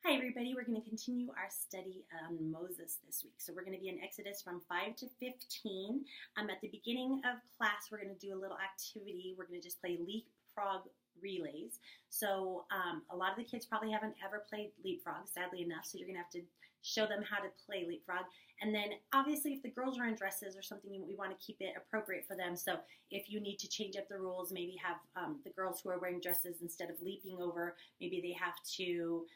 Hi, everybody. We're going to continue our study on Moses this week. So we're going to be in Exodus from 5 to 15. At the beginning of class, we're going to do a little activity. We're going to just play leapfrog relays. So a lot of the kids probably haven't ever played leapfrog, sadly enough. So you're going to have to show them how to play leapfrog. And then obviously if the girls are in dresses or something, we want to keep it appropriate for them. So if you need to change up the rules, maybe have the girls who are wearing dresses, instead of leaping over, maybe they have to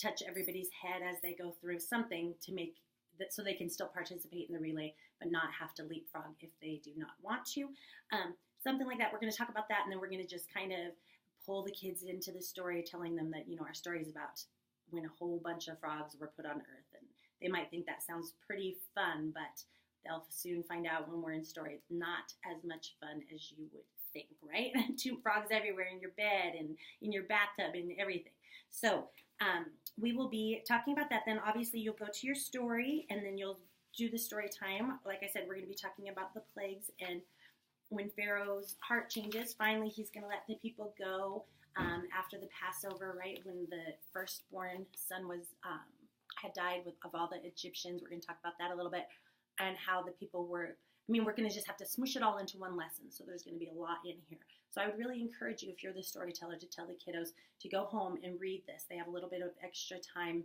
touch everybody's head as they go through, something to make that so they can still participate in the relay but not have to leapfrog if they do not want to. Something like that. We're going to talk about that, and then we're going to just kind of pull the kids into the story, telling them that, our story is about when a whole bunch of frogs were put on Earth. And they might think that sounds pretty fun, but they'll soon find out when we're in story it's not as much fun as you would think, right? Two frogs everywhere in your bed and in your bathtub and everything. So we will be talking about that. Then obviously you'll go to your story, and then you'll do the story time. Like I said, we're going to be talking about the plagues, and when Pharaoh's heart changes, finally he's going to let the people go after the Passover, right? When the firstborn son had died of all the Egyptians. We're going to talk about that a little bit, and how the people were. We're going to just have to smush it all into one lesson, so there's going to be a lot in here. So I would really encourage you, if you're the storyteller, to tell the kiddos to go home and read this. They have a little bit of extra time,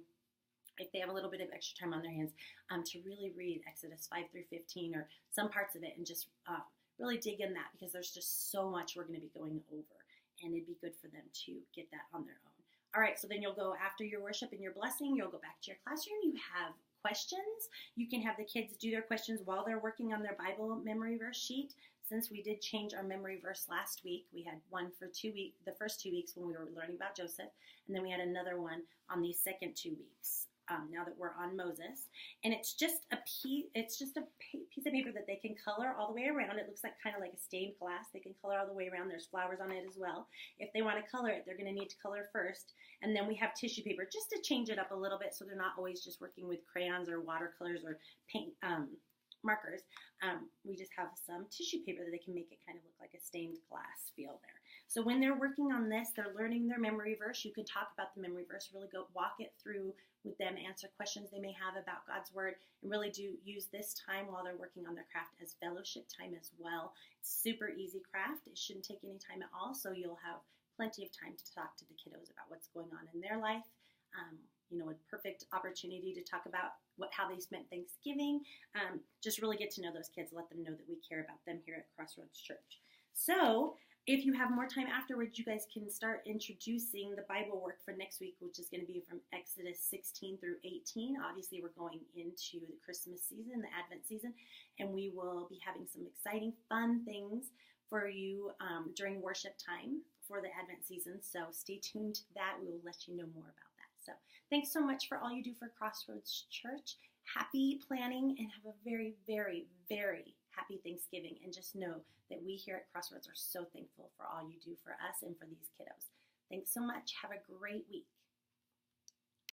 if they have a little bit of extra time on their hands, to really read Exodus 5 through 15 or some parts of it, and just really dig in that, because there's just so much we're going to be going over, and it'd be good for them to get that on their own. All right, so then you'll go after your worship and your blessing, you'll go back to your classroom. You have questions. You can have the kids do their questions while they're working on their Bible memory verse sheet. Since we did change our memory verse last week, we had one for the first 2 weeks when we were learning about Joseph, and then we had another one on these second 2 weeks. Now that we're on Moses, and it's just a piece of paper that they can color all the way around. It looks kind of like a stained glass. They can color all the way around. There's flowers on it as well. If they want to color it, they're going to need to color first, and then we have tissue paper just to change it up a little bit, so they're not always just working with crayons or watercolors or paint markers. We just have some tissue paper that they can make it kind of look like a stained glass feel there. So when they're working on this, they're learning their memory verse. You can talk about the memory verse, really go walk it through with them, answer questions they may have about God's word, and really do use this time while they're working on their craft as fellowship time as well. It's super easy craft. It shouldn't take any time at all, so you'll have plenty of time to talk to the kiddos about what's going on in their life. A perfect opportunity to talk about how they spent Thanksgiving. Just really get to know those kids, let them know that we care about them here at Crossroads Church. So if you have more time afterwards, you guys can start introducing the Bible work for next week, which is going to be from Exodus 16 through 18. Obviously, we're going into the Christmas season, the Advent season, and we will be having some exciting, fun things for you during worship time for the Advent season. So stay tuned to that. We will let you know more about that. So thanks so much for all you do for Crossroads Church. Happy planning, and have a very, very, very happy Thanksgiving. And just know that we here at Crossroads are so thankful for all you do for us and for these kiddos. Thanks so much. Have a great week.